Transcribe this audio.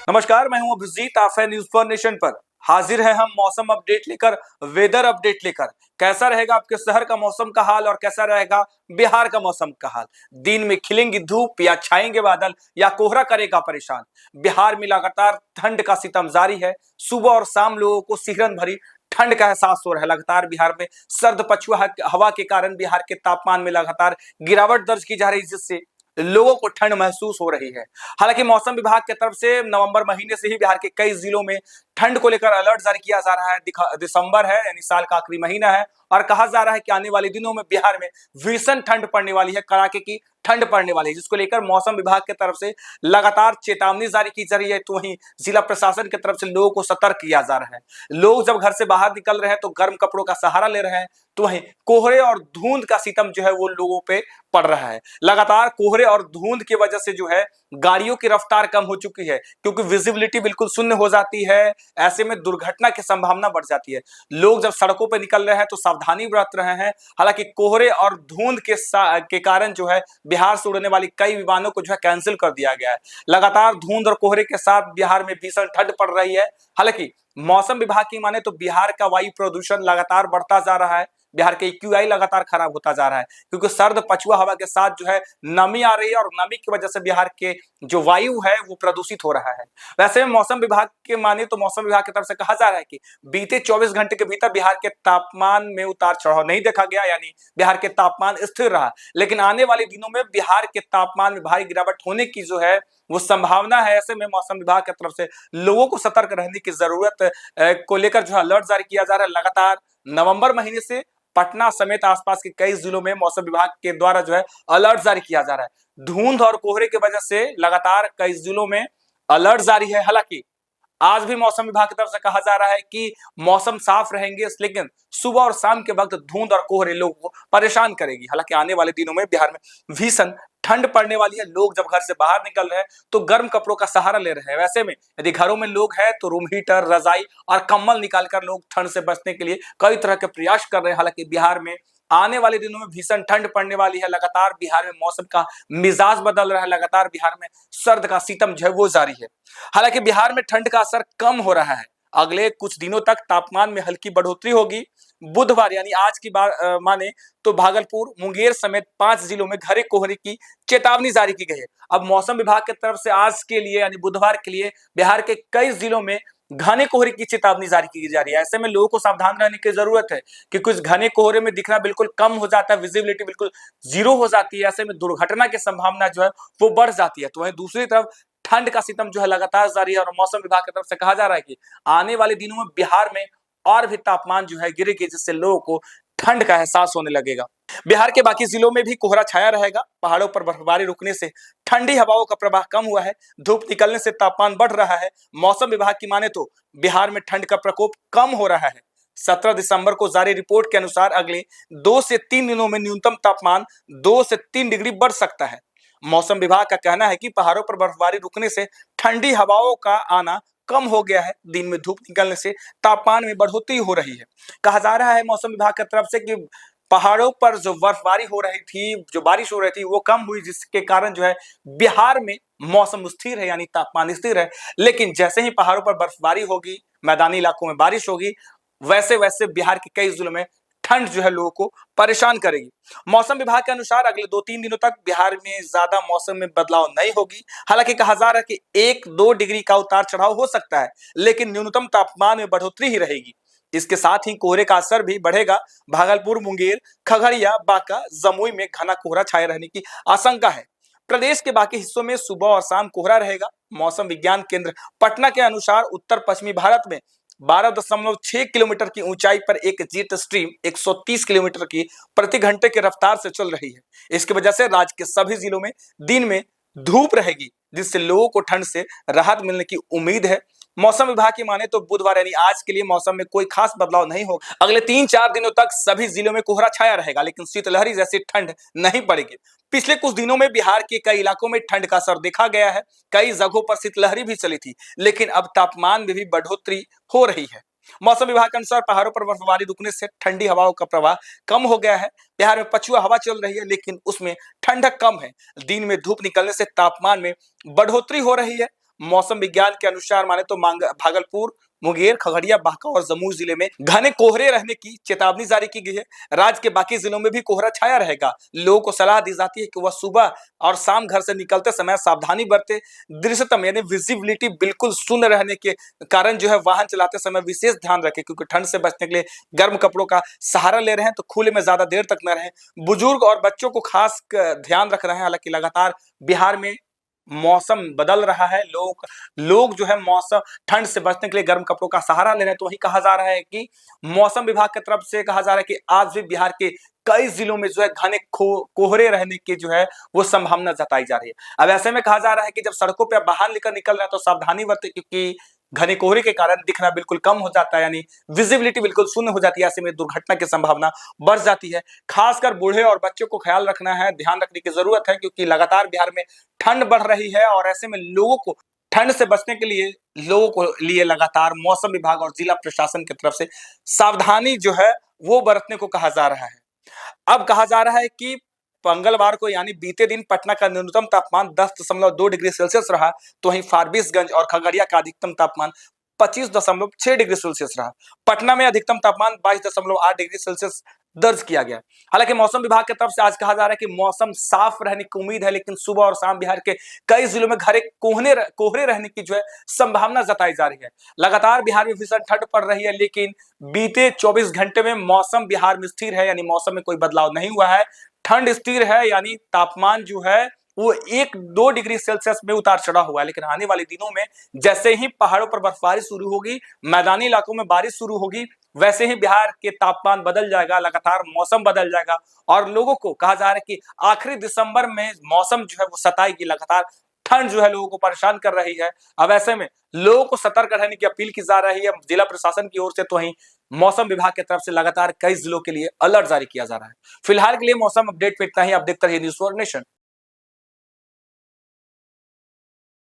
नमस्कार, मैं हूं अभिजीत। आप है न्यूज फॉर नेशन पर। हाजिर है हम मौसम अपडेट लेकर, वेदर अपडेट लेकर। कैसा रहेगा आपके शहर का मौसम का हाल और कैसा रहेगा बिहार का मौसम का हाल। दिन में खिलेंगी धूप या छाएंगे बादल या कोहरा करेगा परेशान। बिहार में लगातार ठंड का सितम जारी है। सुबह और शाम लोगों को सिहरन भरी ठंड का एहसास हो रहा है। लगातार बिहार में सर्द पछुआ हवा के कारण बिहार के तापमान में लगातार गिरावट दर्ज की जा रही है, जिससे लोगों को ठंड महसूस हो रही है। हालांकि मौसम विभाग की तरफ से नवंबर महीने से ही बिहार के कई जिलों में ठंड को लेकर अलर्ट जारी किया जा रहा है। दिसंबर है, यानी साल का आखिरी महीना है, और कहा जा रहा है कि आने वाले दिनों में बिहार में भीषण ठंड पड़ने वाली है, कड़ाके की ठंड पड़ने वाली है, जिसको लेकर मौसम विभाग की तरफ से लगातार चेतावनी जारी की जा रही है। तो वहीं जिला प्रशासन की तरफ से लोगों को सतर्क किया जा रहा है। लोग जब घर से बाहर निकल रहे हैं तो गर्म कपड़ों का सहारा ले रहे हैं। तो वहीं कोहरे और धुंध का सितम जो है वो लोगों पे पड़ रहा है। लगातार कोहरे और धुंध की वजह से जो है गाड़ियों की रफ्तार कम हो चुकी है, क्योंकि विजिबिलिटी बिल्कुल शून्य हो जाती है। ऐसे में दुर्घटना की संभावना बढ़ जाती है। लोग जब सड़कों पर निकल रहे हैं तो सावधानी बरत रहे हैं। हालांकि कोहरे और धुंध के कारण जो है बिहार से उड़ने वाली कई विमानों को जो है कैंसिल कर दिया गया है। लगातार धुंध और कोहरे के साथ बिहार में भीषण ठंड पड़ रही है। हालांकि मौसम विभाग की माने तो बिहार का वायु प्रदूषण लगातार बढ़ता जा रहा है। बिहार के एक्यूआई लगातार खराब होता जा रहा है, क्योंकि सर्द पछुआ हवा के साथ जो है नमी आ रही है, और नमी की वजह से बिहार के जो वायु है वो प्रदूषित हो रहा है। वैसे मौसम विभाग के माने तो मौसम विभाग की तरफ से कहा जा रहा है कि बीते 24 घंटे के भीतर बिहार के तापमान में उतार चढ़ाव नहीं देखा गया, यानी बिहार के तापमान स्थिर रहा। लेकिन आने वाले दिनों में बिहार के तापमान में भारी गिरावट होने की जो है वो संभावना है। ऐसे में मौसम विभाग की तरफ से लोगों को सतर्क रहने की जरूरत को लेकर जो है अलर्ट जारी किया जा रहा है। लगातार नवंबर महीने से पटना समेत आसपास के कई जिलों में मौसम विभाग के द्वारा जो है अलर्ट जारी किया जा रहा है। धुंध और कोहरे की वजह से लगातार कई जिलों में अलर्ट जारी है। हालांकि आज भी मौसम विभाग की तरफ से कहा जा रहा है कि मौसम साफ रहेंगे, लेकिन सुबह और शाम के वक्त धुंध और कोहरे लोगों को परेशान करेगी। हालांकि आने वाले दिनों में बिहार में भीषण ठंड पड़ने वाली है। लोग जब घर से बाहर निकल रहे हैं तो गर्म कपड़ों का सहारा ले रहे हैं। वैसे में यदि घरों में लोग हैं तो रूम हीटर, रजाई और कंबल निकालकर लोग ठंड से बचने के लिए कई तरह के प्रयास कर रहे हैं। हालांकि बिहार में आने वाले दिनों में भीषण ठंड पड़ने वाली है। लगातार बिहार में मौसम का मिजाज बदल रहा है। लगातार बिहार में सर्द का सितम जो है वो जारी है। हालांकि बिहार में ठंड का असर कम हो रहा है। अगले कुछ दिनों तक तापमान में हल्की बढ़ोतरी होगी। बुधवार यानी आज की बात माने तो भागलपुर, मुंगेर समेत 5 जिलों में घने कोहरे की चेतावनी जारी की गई है। अब मौसम विभाग की तरफ से आज के लिए यानी बुधवार के लिए बिहार के कई जिलों में घने कोहरे की चेतावनी जारी की जा रही है। ऐसे में लोगों को सावधान रहने की जरूरत है कि कुछ घने कोहरे में दिखना बिल्कुल कम हो जाता है, विजिबिलिटी बिल्कुल जीरो हो जाती है। ऐसे में दुर्घटना की संभावना जो है वो बढ़ जाती है। तो वहीं दूसरी तरफ ठंड का सितम जो है लगातार जारी है, और मौसम विभाग की तरफ से कहा जा रहा है कि आने वाले दिनों में बिहार में और भी तापमान जो है गिरेगी, जिससे लोगों को ठंड का एहसास होने लगेगा। बिहार के बाकी जिलों में भी कोहरा छाया रहेगा। पहाड़ों पर बर्फबारी रुकने से ठंडी हवाओं का प्रवाह कम हुआ है। धूप निकलने से तापमान बढ़ रहा है। मौसम विभाग की माने तो बिहार में ठंड का प्रकोप कम हो रहा है। 17 दिसंबर को जारी रिपोर्ट के अनुसार अगले 2 से 3 दिनों में न्यूनतम तापमान 2 से 3 डिग्री बढ़ सकता है। मौसम विभाग का कहना है कि पहाड़ों पर बर्फबारी रुकने से ठंडी हवाओं का आना कम हो गया है। दिन में धूप निकलने से तापमान में बढ़ोतरी हो रही है। कहा जा रहा है मौसम विभाग की तरफ से कि पहाड़ों पर जो बर्फबारी हो रही थी, जो बारिश हो रही थी, वो कम हुई, जिसके कारण जो है बिहार में मौसम स्थिर है, यानी तापमान स्थिर है। लेकिन जैसे ही पहाड़ों पर बर्फबारी होगी, मैदानी इलाकों में बारिश होगी, वैसे वैसे बिहार के कई जिलों में ठंड जो है लोगों को परेशान करेगी। मौसम विभाग के अनुसार अगले 2-3 दिनों तक बिहार में ज्यादा मौसम में बदलाव नहीं होगी। हालांकि कहा जा रहा है कि 1-2 डिग्री का उतार चढ़ाव हो सकता है, लेकिन न्यूनतम तापमान में बढ़ोतरी ही रहेगी। इसके साथ ही कोहरे का असर भी बढ़ेगा। भागलपुर, मुंगेर, खगड़िया, बांका, जमुई में घना कोहरा छाए रहने की आशंका है। प्रदेश के बाकी हिस्सों में सुबह और शाम कोहरा रहेगा। मौसम विज्ञान केंद्र पटना के अनुसार उत्तर पश्चिमी भारत में 12.6 किलोमीटर की ऊंचाई पर एक जेट स्ट्रीम 130 किलोमीटर की प्रति घंटे की रफ्तार से चल रही है। इसकी वजह से राज्य के सभी जिलों में दिन में धूप रहेगी, जिससे लोगों को ठंड से राहत मिलने की उम्मीद है। मौसम विभाग की माने तो बुधवार यानी आज के लिए मौसम में कोई खास बदलाव नहीं होगा। अगले 3-4 दिनों तक सभी जिलों में कोहरा छाया रहेगा, लेकिन शीतलहरी जैसी ठंड नहीं पड़ेगी। पिछले कुछ दिनों में बिहार के कई इलाकों में ठंड का असर देखा गया है। कई जगहों पर शीतलहरी भी चली थी, लेकिन अब तापमान में भी बढ़ोतरी हो रही है। मौसम विभाग के अनुसार पहाड़ों पर बर्फबारी रुकने से ठंडी हवाओं का प्रवाह कम हो गया है। बिहार में पछुआ हवा चल रही है, लेकिन उसमें ठंडक कम है। दिन में धूप निकलने से तापमान में बढ़ोतरी हो रही है। मौसम विज्ञान के अनुसार माने तो भागलपुर, मुंगेर, खगड़िया, बांका और जमुई जिले में घने कोहरे रहने की चेतावनी जारी की गई है। राज्य के बाकी जिलों में भी कोहरा छाया रहेगा। लोगों को सलाह दी जाती है कि वह सुबह और शाम घर से निकलते समय सावधानी बरते। दृश्यतम यानी विजिबिलिटी बिल्कुल शून्य रहने के कारण जो है वाहन चलाते समय विशेष ध्यान रखें, क्योंकि ठंड से बचने के लिए गर्म कपड़ों का सहारा ले रहे हैं तो खुले में ज्यादा देर तक न रहें। बुजुर्ग और बच्चों को खास ध्यान रख रहे हैं। हालांकि लगातार बिहार में मौसम बदल रहा है, लोग जो है मौसम ठंड से बचने के लिए गर्म कपड़ों का सहारा ले रहे हैं। तो वही कहा जा रहा है कि मौसम विभाग की तरफ से कहा जा रहा है कि आज भी बिहार के कई जिलों में जो है घने कोहरे रहने की जो है वो संभावना जताई जा रही है। अब ऐसे में कहा जा रहा है कि जब सड़कों पर बाहर लेकर निकल रहे हैं तो सावधानी बरतें, क्योंकि घने कोहरे के कारण दिखना बिल्कुल कम हो जाता है, यानी विजिबिलिटी बिल्कुल शून्य हो जाती है। ऐसे में दुर्घटना की संभावना बढ़ जाती है। खासकर बूढ़े और बच्चों को ख्याल रखना है, ध्यान रखने की जरूरत है, क्योंकि लगातार बिहार में ठंड बढ़ रही है और ऐसे में लोगों को ठंड से बचने के लिए लगातार मौसम विभाग और जिला प्रशासन की तरफ से सावधानी जो है वो बरतने को कहा जा रहा है। अब कहा जा रहा है कि मंगलवार को यानी बीते दिन पटना का न्यूनतम तापमान 10.2 डिग्री सेल्सियस रहा, तो वहीं फारबिसगंज और खगड़िया का अधिकतम तापमान 25.6 डिग्री सेल्सियस रहा। पटना में अधिकतम तापमान 22.8 डिग्री सेल्सियस दर्ज किया गया। हालांकि मौसम विभाग की तरफ से आज कहा जा रहा है कि मौसम साफ रहने की उम्मीद है, लेकिन सुबह और शाम बिहार के कई जिलों में घने कोहरे रहने की जो है संभावना जताई जा रही है। लगातार बिहार में भीषण ठंड पड़ रही है, लेकिन बीते 24 घंटे में मौसम बिहार में स्थिर है, यानी मौसम में कोई बदलाव नहीं हुआ है। ठंड स्थिर है, यानी तापमान जो है वो 1-2 डिग्री सेल्सियस में उतार चढ़ा हुआ है। लेकिन आने वाले दिनों में जैसे ही पहाड़ों पर बर्फबारी शुरू होगी, मैदानी इलाकों में बारिश शुरू होगी, वैसे ही बिहार के तापमान बदल जाएगा, लगातार मौसम बदल जाएगा और लोगों को कहा जा रहा है कि आखिरी दिसंबर में मौसम जो है वो सताएगी। लगातार ठंड जो है लोगों को परेशान कर रही है। अब ऐसे में लोगों को सतर्क रहने की अपील की जा रही है जिला प्रशासन की ओर से, तो वहीं मौसम विभाग की तरफ से लगातार कई जिलों के लिए अलर्ट जारी किया जा रहा है। फिलहाल के लिए मौसम अपडेट पे इतना ही। आप देखते रहिए न्यूज़ फॉर नेशन।